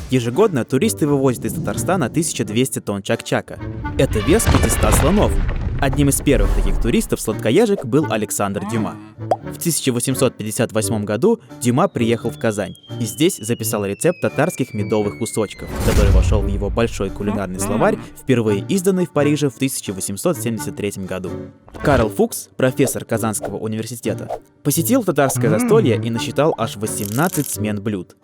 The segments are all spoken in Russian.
Ежегодно туристы вывозят из Татарстана 1200 тонн чак-чака. Это вес 500 слонов. Одним из первых таких туристов-сладкоежек был Александр Дюма. В 1858 году Дюма приехал в Казань и здесь записал рецепт татарских медовых кусочков, который вошел в его большой кулинарный словарь, впервые изданный в Париже в 1873 году. Карл Фукс, профессор Казанского университета, посетил татарское застолье и насчитал аж 18 смен блюд.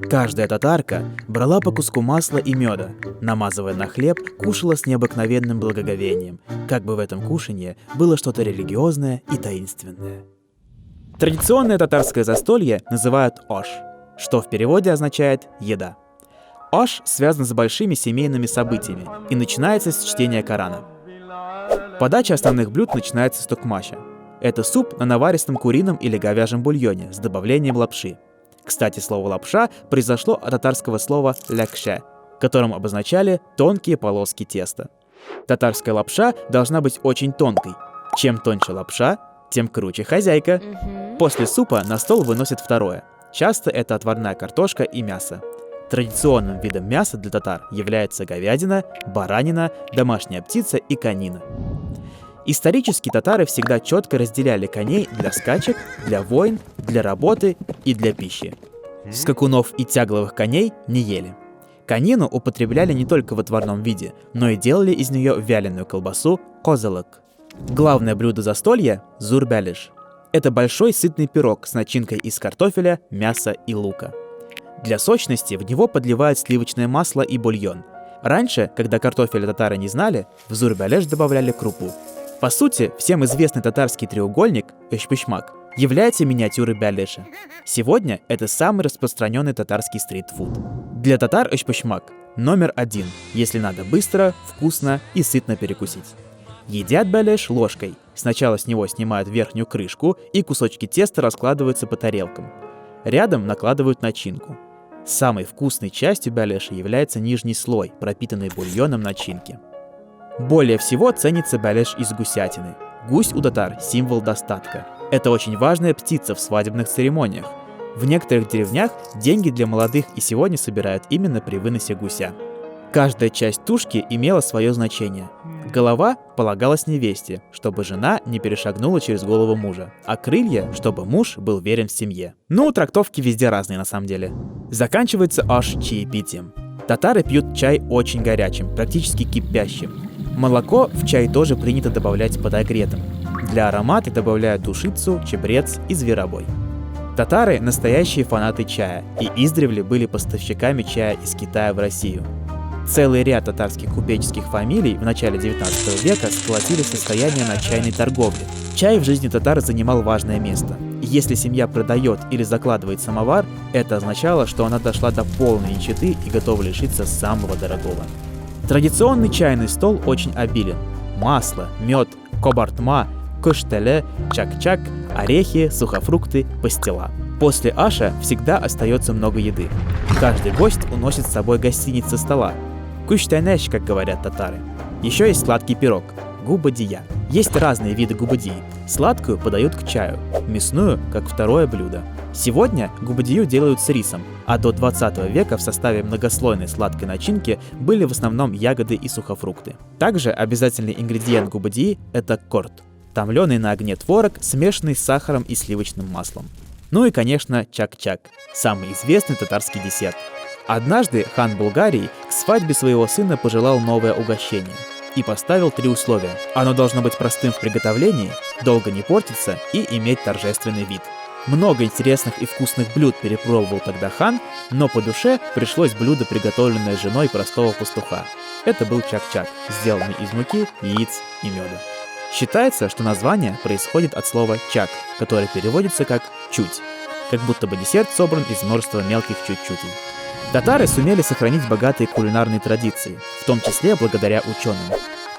Каждая татарка брала по куску масла и меда, намазывая на хлеб, кушала с необыкновенным благоговением, как бы в этом кушанье было что-то религиозное и таинственное. Традиционное татарское застолье называют ош, что в переводе означает «еда». Ош связан с большими семейными событиями и начинается с чтения Корана. Подача основных блюд начинается с токмача. Это суп на наваристом курином или говяжьем бульоне с добавлением лапши. Кстати, слово «лапша» произошло от татарского слова «лякше», которым обозначали тонкие полоски теста. Татарская лапша должна быть очень тонкой. Чем тоньше лапша, тем круче хозяйка. После супа на стол выносят второе. Часто это отварная картошка и мясо. Традиционным видом мяса для татар является говядина, баранина, домашняя птица и конина. Исторически татары всегда четко разделяли коней для скачек, для войн, для работы и для пищи. Скакунов и тягловых коней не ели. Конину употребляли не только в отварном виде, но и делали из нее вяленую колбасу козылык. Главное блюдо застолья – зур-бялиш. Это большой сытный пирог с начинкой из картофеля, мяса и лука. Для сочности в него подливают сливочное масло и бульон. Раньше, когда картофеля татары не знали, в зур-бялиш добавляли крупу. По сути, всем известный татарский треугольник эшпишмак является миниатюрой бялиша. Сегодня это самый распространенный татарский стритфуд. Для татар эшпишмак номер один, если надо быстро, вкусно и сытно перекусить. Едят бялиш ложкой. Сначала с него снимают верхнюю крышку, и кусочки теста раскладываются по тарелкам. Рядом накладывают начинку. Самой вкусной частью бялиша является нижний слой, пропитанный бульоном начинки. Более всего ценится бялиш из гусятины. Гусь у татар – символ достатка. Это очень важная птица в свадебных церемониях. В некоторых деревнях деньги для молодых и сегодня собирают именно при выносе гуся. Каждая часть тушки имела свое значение. Голова полагалась невесте, чтобы жена не перешагнула через голову мужа, а крылья, чтобы муж был верен в семье. Ну, трактовки везде разные на самом деле. Заканчивается аш чаепитием. Татары пьют чай очень горячим, практически кипящим. Молоко в чай тоже принято добавлять подогретым. Для аромата добавляют душицу, чебрец и зверобой. Татары – настоящие фанаты чая и издревле были поставщиками чая из Китая в Россию. Целый ряд татарских купеческих фамилий в начале 19 века сколотили состояние на чайной торговле. Чай в жизни татар занимал важное место. Если семья продает или закладывает самовар, это означало, что она дошла до полной нищеты и готова лишиться самого дорогого. Традиционный чайный стол очень обилен. Масло, мед, кобартма, коштеле, чак-чак, орехи, сухофрукты, пастила. После аша всегда остается много еды. Каждый гость уносит с собой гостиниц со стола. Куштайнеш, как говорят татары. Еще есть сладкий пирог – губадия. Есть разные виды губадии. Сладкую подают к чаю, мясную – как второе блюдо. Сегодня губадию делают с рисом, а до 20 века в составе многослойной сладкой начинки были в основном ягоды и сухофрукты. Также обязательный ингредиент губадии – это корт – томленый на огне творог, смешанный с сахаром и сливочным маслом. Ну и, конечно, чак-чак – самый известный татарский десерт. Однажды хан Булгарии к свадьбе своего сына пожелал новое угощение и поставил 3 условия. Оно должно быть простым в приготовлении, долго не портиться и иметь торжественный вид. Много интересных и вкусных блюд перепробовал тогда хан, но по душе пришлось блюдо, приготовленное женой простого пастуха. Это был чак-чак, сделанный из муки, яиц и меда. Считается, что название происходит от слова «чак», которое переводится как «чуть», как будто бы десерт собран из множества мелких чуть-чутей. Татары сумели сохранить богатые кулинарные традиции, в том числе благодаря ученым.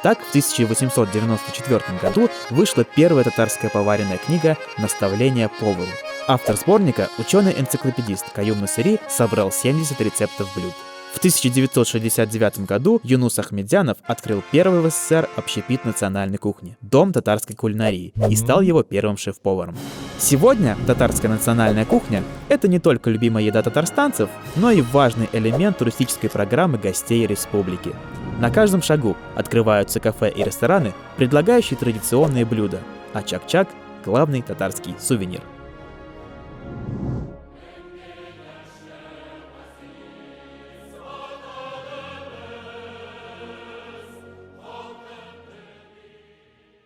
Так, в 1894 году вышла первая татарская поваренная книга «Наставление повару». Автор сборника, ученый-энциклопедист Каюм Насыри, собрал 70 рецептов блюд. В 1969 году Юнус Ахмедзянов открыл первый в СССР общепит национальной кухни – Дом татарской кулинарии, и стал его первым шеф-поваром. Сегодня татарская национальная кухня – это не только любимая еда татарстанцев, но и важный элемент туристической программы гостей республики. На каждом шагу открываются кафе и рестораны, предлагающие традиционные блюда, а чак-чак – главный татарский сувенир.